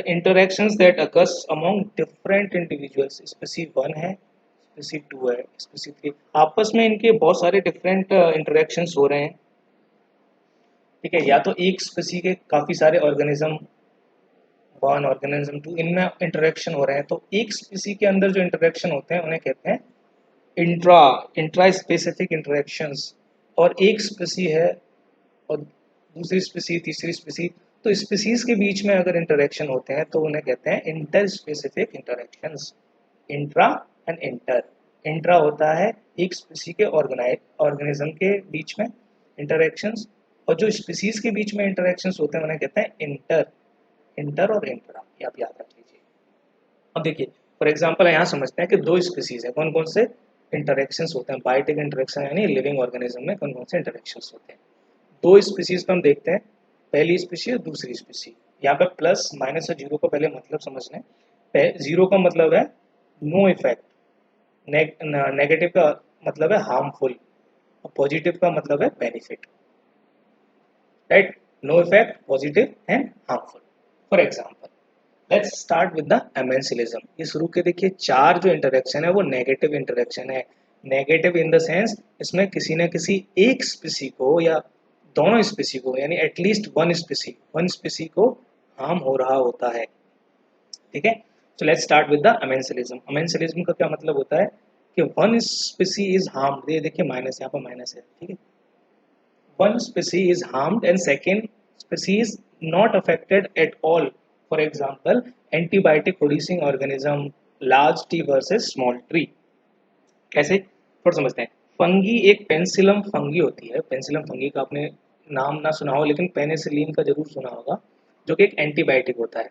The interactions that occurs among different individuals, स्पीसी 1 है, स्पीसी 2 है, स्पीसी 3, आपस में इनके बहुत सारे डिफरेंट इंटरेक्शंस हो रहे हैं। ठीक है, या तो एक स्पीसी के काफ़ी सारे ऑर्गेनिज्म, वन ऑर्गेनिज्म टू, इनमें इंटरेक्शन हो रहे हैं, तो एक स्पीसी के अंदर जो इंटरेक्शन होते हैं उन्हें कहते हैं इंट्रा इंट्रा स्पेसिफिक इंटरेक्शंस। और एक स्पीसी है और दूसरी स्पीसी, तीसरी स्पीसी, तो स्पीसीज के बीच में अगर इंटरेक्शन होते हैं तो उन्हें कहते हैं inter specific interactions. Intra and inter, intra होता है एक स्पीसी के ऑर्गेनिज्म के बीच में इंटरेक्शंस, और जो स्पीसीज के बीच में इंटरेक्शंस होते हैं उन्हें कहते हैं इंटर। इंटर और इंट्रा, ये आप याद रख लीजिए। अब देखिए, फॉर एग्जांपल यहाँ समझते हैं कि दो स्पीसीज है, कौन कौन से इंटरेक्शंस होते हैं, बायोटिक इंटरेक्शन यानी लिविंग ऑर्गेनिज्म में कौन कौन से इंटरेक्शंस होते हैं। दो स्पीसीज को हम देखते हैं, पहली स्पीसी और दूसरी स्पीसी। यहाँ पे प्लस माइनस और जीरो का पहले मतलब समझ लें। जीरो का मतलब है नो इफेक्ट, नेगेटिव का मतलब है हार्मफुल, और पॉजिटिव का मतलब है benefit, right. No effect, positive and harmful. For example let's start with the amensalism. ये शुरू के देखिए चार जो इंटरेक्शन है वो नेगेटिव इंटरेक्शन है। नेगेटिव इन द सेंस इसमें किसी न किसी एक स्पीसी को या दोनों स्पीसी को, यानी एटलीस्ट वन स्पीसी को हार्म हो रहा होता है। ठीक है, so let's start with the amensalism. Amensalism का क्या मतलब होता है कि वन स्पीसी इज हार्म्ड, ये देखिए माइनस, यहाँ पर माइनस है, ठीक है। One स्पीसी is harmed and second स्पीसी is not affected at all. For example antibiotic producing organism, large T versus small tree. कैसे, थोड़ा समझते हैं। फंगी, एक पेनिसिलम फंगी होती है, पेनिसिलम फंगी का आपने नाम ना सुना हो लेकिन पेनिसिलिन का जरूर सुना होगा, जो कि एक एंटीबायोटिक होता है।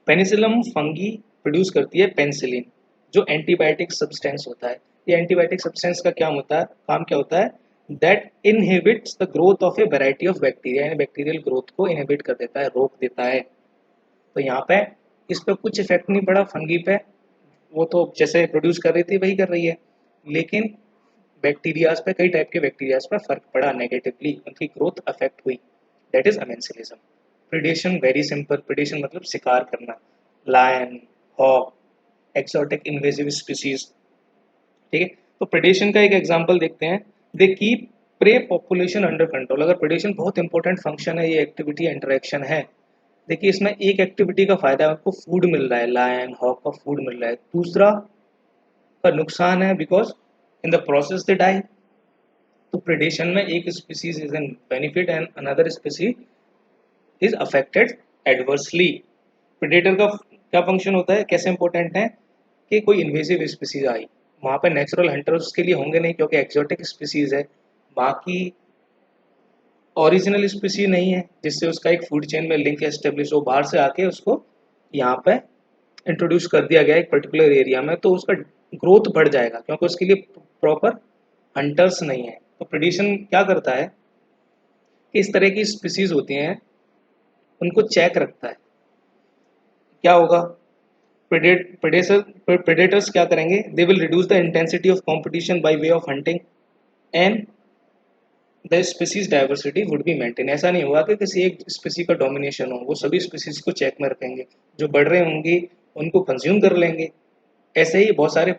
पेनिसिलम फंगी प्रोड्यूस करती है पेनिसिलिन, जो एंटीबायोटिक सब्सटेंस होता है। ये एंटीबायोटिक सब्सटेंस का क्या होता है, काम क्या होता है, that inhibits the growth of A variety of bacteria, यानी बैक्टीरियल ग्रोथ को इनहिबिट कर देता है, रोक देता है। तो यहाँ पे इस पर कुछ इफेक्ट नहीं पड़ा फंगी पे, वो तो जैसे प्रोड्यूस कर रही थी वही कर रही है, लेकिन बैक्टीरियाज पे, कई टाइप के बैक्टीरियाज पे फर्क पड़ा, नेगेटिवली उनकी ग्रोथ अफेक्ट हुई। That is amensalism. Predation very simple, predation मतलब शिकार करना, lion, hawk, exotic invasive species. ठीक है, तो प्रिडेशन का एक एग्जांपल देखते हैं। They keep prey population under control. अगर प्रिडेशन बहुत इंपॉर्टेंट फंक्शन है, ये एक्टिविटी इंटरेक्शन है। देखिए इसमें एक एक्टिविटी का फायदा है, उनको फूड मिल रहा है, लायन हॉक का फूड मिल रहा है। दूसरा का नुकसान है, because in the process they die. तो प्रेडेशन में एक species is an benefit and another species is affected adversely. Predator का क्या फंक्शन होता है, कैसे इंपॉर्टेंट है, कि कोई इन्वेसिव स्पीसीज आई, वहाँ पे नेचुरल हंटर्स के लिए होंगे नहीं क्योंकि एक्सोटिक स्पीसीज है, बाकी ओरिजिनल स्पीसी नहीं है जिससे उसका एक फूड चेन में लिंक एस्टेब्लिश हो, बाहर से आके उसको यहाँ पे इंट्रोड्यूस कर दिया गया एक पर्टिकुलर एरिया में, तो उसका ग्रोथ बढ़ जाएगा क्योंकि उसके लिए प्रॉपर हंटर्स नहीं है। तो प्रेडिशन क्या करता है कि इस तरह की स्पीसीज होती हैं उनको चेक रखता है। क्या होगा, प्रेडेटर्स क्या करेंगे, they will reduce the intensity of competition by way of hunting and the species diversity would be maintain. ऐसा नहीं होगा कि किसी एक स्पीसी का डोमिनेशन हो, वो सभी स्पीसीज को चेक में रखेंगे, जो बढ़ रहे होंगे उनको कंज्यूम कर लेंगे। ऐसे ही बहुत सारे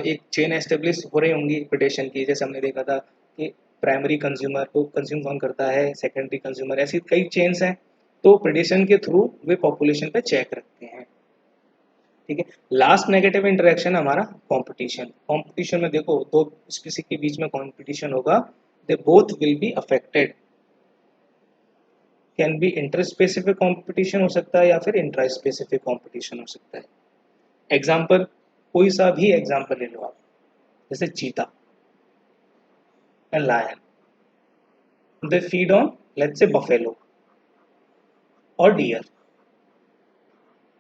एक चेन एस्टेब्लिश हो रही होंगी प्रेडेशन की, जैसे हमने देखा था कि प्राइमरी कंज्यूमर को कंज्यूम कौन करता है, सेकेंडरी कंज्यूमर, ऐसी कई चेन्स हैं। तो प्रेडेशन के थ्रू वे पॉपुलेशन पे चेक रखते हैं। ठीक है, लास्ट नेगेटिव इंटरेक्शन हमारा कंपटीशन। कंपटीशन में देखो दो स्पीसी के बीच में कंपटीशन होगा, they both will be affected. Can be inter specific competition हो सकता है या फिर इंट्रा स्पेसिफिक कंपटीशन हो सकता है। एग्जाम्पल, कोई सा भी एग्जाम्पल ले लो आप, जैसे cheetah and lion, they feed on let's say buffalo और डियर।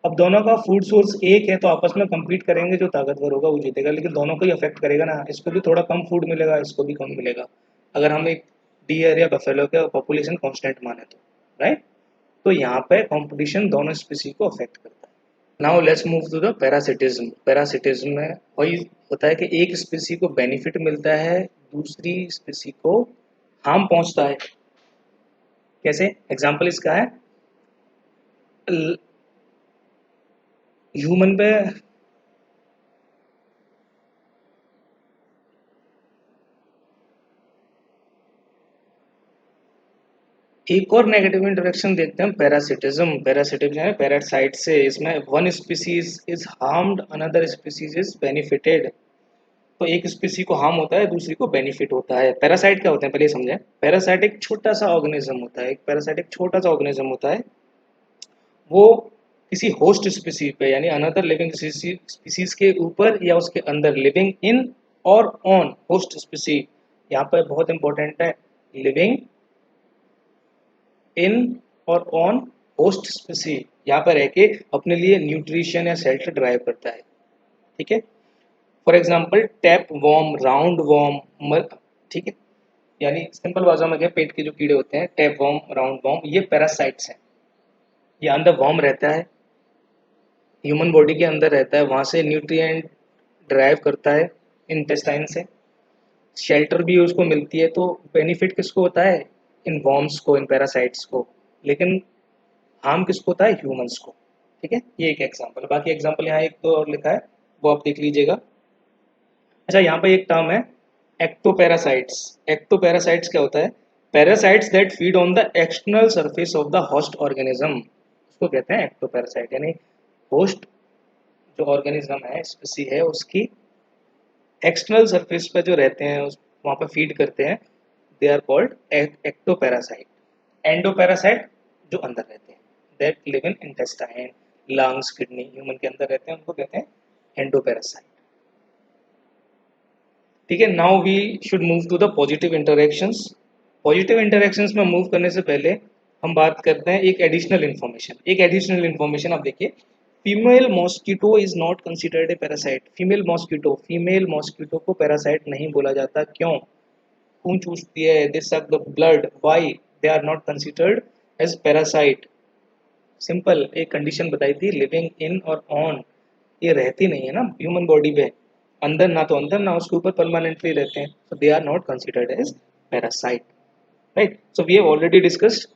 अब दोनों का फूड सोर्स एक है तो आपस में compete करेंगे, जो ताकतवर होगा वो जीतेगा, लेकिन दोनों को ही अफेक्ट करेगा ना, इसको भी थोड़ा कम फूड मिलेगा, इसको भी कम मिलेगा, अगर हम एक डियर या बफेलो का पॉपुलेशन कांस्टेंट माने तो, राइट। तो यहाँ पे कंपटीशन दोनों स्पीसी को अफेक्ट करता है। Now let's move to the parasitism. Parasitism में वही होता है कि एक स्पीसी को बेनिफिट मिलता है, दूसरी स्पीसी को हार्म पहुंचता है। कैसे, एग्जाम्पल इसका है ह्यूमन पे एक और नेगेटिव इंटरेक्शन देखते हैं, पैरासिटिज्म। पैरासिटिज्म है पैरासाइट से, इसमें one species is harmed, another species is benefited. तो एक स्पीसी को हार्म होता है, दूसरी को बेनिफिट होता है। पैरासाइट क्या होते हैं पहले समझें। पैरासाइट एक छोटा सा ऑर्गेनिज्म होता है, एक पैरासाइट एक छोटा सा ऑर्गेनिज्म होता है। वो किसी होस्ट स्पीसी पे यानी अनदर लिविंग स्पीसीज के ऊपर या उसके अंदर, लिविंग इन और ऑन होस्ट स्पीसी। यहाँ पर बहुत इंपॉर्टेंट है, लिविंग इन और ऑन होस्ट स्पीसी। यहाँ पर रह के अपने लिए न्यूट्रिशन या शेल्टर ड्राइव करता है। ठीक है, for example tapeworm, roundworm, ठीक है, यानी सिंपल भाषा में क्या, पेट के जो कीड़े होते हैं, टैप वॉर्म, राउंड वॉर्म, ये पैरासाइट्स हैं। ये अंदर वॉर्म रहता है, ह्यूमन बॉडी के अंदर रहता है, वहाँ से न्यूट्रिएंट ड्राइव करता है इंटेस्टाइन से, शेल्टर भी उसको मिलती है। तो बेनिफिट किसको होता है, इन वॉर्म्स को, इन पैरासाइट्स को, लेकिन हार्म किसको होता है, ह्यूमंस को। ठीक है, ये एक एग्जांपल। बाकी एग्जांपल यहाँ एक तो और लिखा है, वो आप देख लीजिएगा। अच्छा, यहाँ पे एक टर्म है एक्टोपैरासाइट्स। एक्टोपैरासाइट्स क्या होता है, parasites that feed on the external surface of the host organism, उसको कहते हैं एक्टोपैरासाइट। यानी होस्ट जो ऑर्गेनिज्म है, स्पीसी है, उसकी एक्सटर्नल सरफेस पे जो रहते हैं, उस वहाँ पे फीड करते हैं, they are called ectoparasite. Endoparasite जो अंदर रहते हैं, that live in intestine, lungs, kidney, human के अंदर रहते हैं, उनको कहते हैं एंडोपैरासाइट। ठीक है, now we should move to the positive interactions. Positive interactions में मूव करने से पहले हम बात करते हैं एक एडिशनल इन्फॉर्मेशन। एक एडिशनल इन्फॉर्मेशन आप देखिए, female mosquito is not considered a parasite. Female mosquito को पैरासाइट नहीं बोला जाता। क्यों, खून चूसती है, they suck the blood, why they are not considered as parasite. Simple एक कंडीशन बताई थी, लिविंग इन और ऑन, ये रहती नहीं है ना ह्यूमन बॉडी पे, अंदर ना तो अंदर ना उसके ऊपर परमानेंटली रहते हैं, so they are not considered as parasite, right? So we have already discussed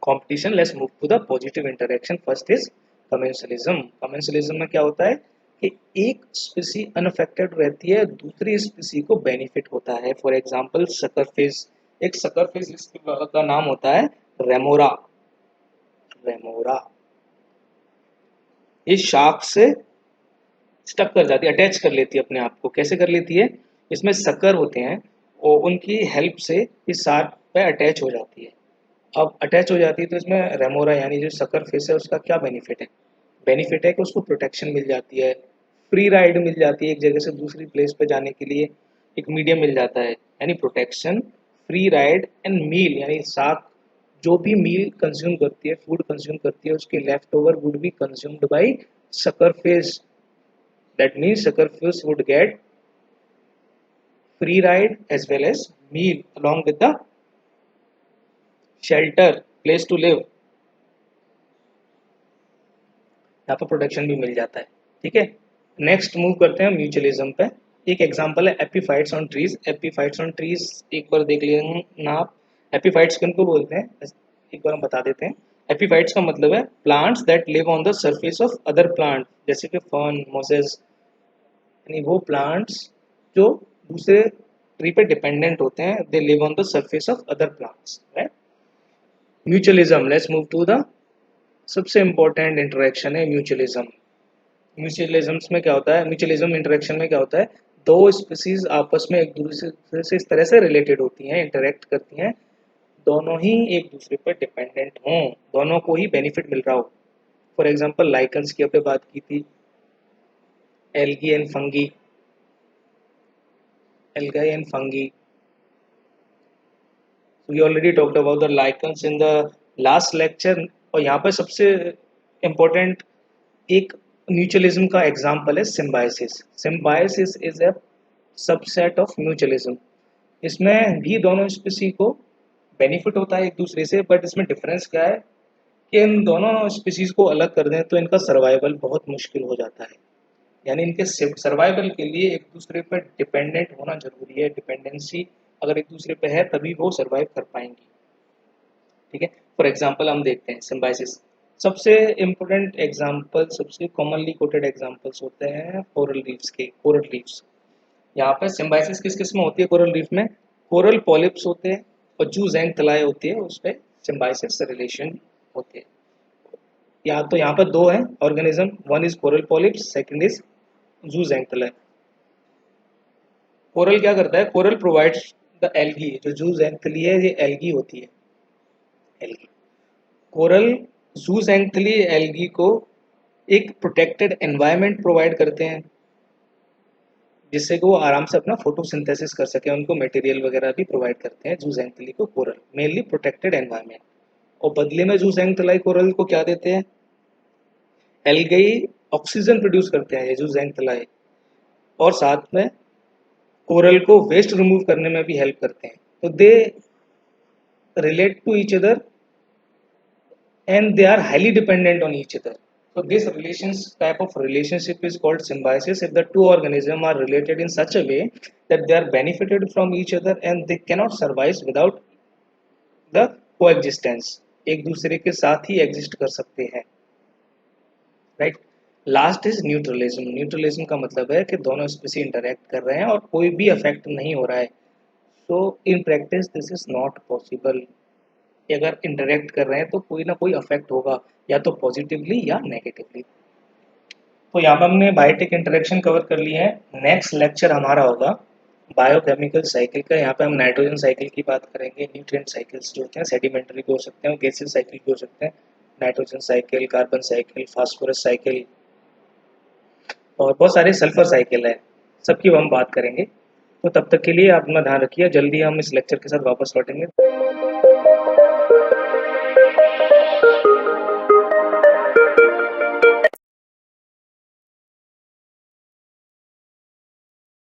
competition. Let's move to the positive interaction. First is commensalism. Commensalism में क्या होता है कि एक स्पीसी अनअफेक्टेड रहती है, दूसरी स्पीसी को बेनिफिट होता है। फॉर एग्जांपल सकरफिश, एक सकरफिश का नाम होता है रेमोरा। रेमोरा ये शार्क से स्टक कर जाती है, अटैच कर लेती है अपने आप को। कैसे कर लेती है, इसमें सकर होते हैं और उनकी हेल्प से ये शार्क पे अटैच हो जाती है। अब अटैच हो जाती है तो इसमें रेमोरा यानी जो सकर फिश है उसका क्या बेनिफिट है, बेनिफिट है कि उसको प्रोटेक्शन मिल जाती है, फ्री राइड मिल जाती है, एक जगह से दूसरी प्लेस पे जाने के लिए एक मीडियम मिल जाता है, यानी प्रोटेक्शन, फ्री राइड एंड मील। यानी शार्क जो भी मील कंज्यूम करती है, फूड कंज्यूम करती है, उसके left over would be consumed by sucker fish. That means suckerfish would get free ride as well as meal along with the shelter, place to live, यहाँ पर प्रोटेक्शन भी मिल जाता है। ठीक है, नेक्स्ट मूव करते हैं म्यूचुअलिज्म पे। एक एग्जांपल है epiphytes on trees. Epiphytes on trees एक बार देख लेना आप। एपीफाइट्स किनको बोलते हैं, एक बार हम बता देते हैं। एपीफाइट्स का मतलब है plants that live on the surface of other plant, जैसे कि फर्न, मोसेस, यानी वो प्लांट्स जो दूसरे ट्री पे डिपेंडेंट होते हैं, they live on the surface of other plants, right. Mutualism, let's move to the सबसे इंपॉर्टेंट इंटरेक्शन है म्यूचुअलिज्म। म्यूचुअलिज्म में क्या होता है, म्यूचुअलिज्म इंटरेक्शन में क्या होता है, दो स्पीसीज आपस में एक दूसरे से इस तरह से रिलेटेड होती हैं, इंटरेक्ट करती हैं, दोनों ही एक दूसरे पर डिपेंडेंट हों, दोनों को ही बेनिफिट मिल रहा हो। फॉर एग्जाम्पल लाइकन्स की आपने बात की थी, algae and fungi, algae and fungi. We already talked about the lichens in the last lecture। और यहाँ पर सबसे इम्पोर्टेंट एक म्यूचुअलिज्म का एग्जाम्पल है symbiosis. Symbiosis is a subset of mutualism. इसमें भी दोनों स्पीसी को बेनिफिट होता है एक दूसरे से, बट इसमें डिफरेंस क्या है कि इन दोनों स्पीसीज को अलग कर दें तो इनका सर्वाइवल बहुत मुश्किल हो जाता है। यानी इनके सर्वाइवल के लिए एक दूसरे पर डिपेंडेंट होना जरूरी है। डिपेंडेंसी अगर एक दूसरे पे है तभी वो सर्वाइव कर पाएंगी। ठीक है, फॉर एग्जांपल हम देखते हैं सिम्बायोसिस। सबसे इम्पोर्टेंट एग्जाम्पल, सबसे कॉमनली कोटेड एग्जाम्पल्स होते हैं कोरल रीफ्स के। कोरल रीफ्स, यहाँ पर सिम्बायोसिस किस किस में होती है कोरल रीफ में? कोरल पॉलिप्स होते हैं और जूजैंग तलाय होती है, उस पर सिम्बायोसिस रिलेशन होते हैं। या तो यहाँ पर दो हैं organism, one is coral polyps, second is zooxanthellae. Coral क्या करता है? कोरल प्रोवाइड्स द एल्गी, जो जूजैंग तली है ये एल्गी होती है, एल्गी। कोरल जूजैंग तली एल्गी को एक प्रोटेक्टेड एनवायरनमेंट प्रोवाइड करते हैं, जिससे कि वो आराम से अपना फोटोसिंथेसिस कर सके, उनको मटेरियल वगैरह भी प्रोवाइड करते हैं जूजैंग को कोरल, मेनली प्रोटेक्टेड एनवायरनमेंट। और बदले में जूजैंग कोरल को क्या देते हैं? एल्गाई ऑक्सीजन प्रोड्यूस करते हैं ये जूजैंग, और साथ में कोरल को वेस्ट रिमूव करने में भी हेल्प करते हैं। तो दे relate to each other and they are highly dependent on each other. So this relations type of relationship is called symbiosis. If the two organisms are related in such a way that they are benefited from each other and they cannot survive without the coexistence, एक दूसरे के साथ ही exist कर सकते हैं, right. Last is neutralism. Neutralism का मतलब है कि दोनों स्पीसी इंटरेक्ट कर रहे हैं और कोई भी अफेक्ट नहीं हो रहा है। So in practice this is not possible. अगर इंटरेक्ट कर रहे हैं तो कोई ना कोई अफेक्ट होगा, या तो पॉजिटिवली या नेगेटिवली। तो यहाँ पर हमने बायोटिक इंटरेक्शन कवर कर लिए हैं। नेक्स्ट लेक्चर हमारा होगा बायोकेमिकल साइकिल का। यहाँ पे हम नाइट्रोजन साइकिल की बात करेंगे, न्यूट्रिएंट साइकिल्स जो होते हैं सेडिमेंट्री भी हो सकते हैं, गैसेस साइकिल भी हो सकते हैं, nitrogen cycle, carbon cycle, phosphorus cycle, और बहुत सारे सल्फर साइकिल है, सबकी हम बात करेंगे। तो तब तक के लिए आप अपना ध्यान रखिए, जल्दी हम इस लेक्चर के साथ वापस लौटेंगे।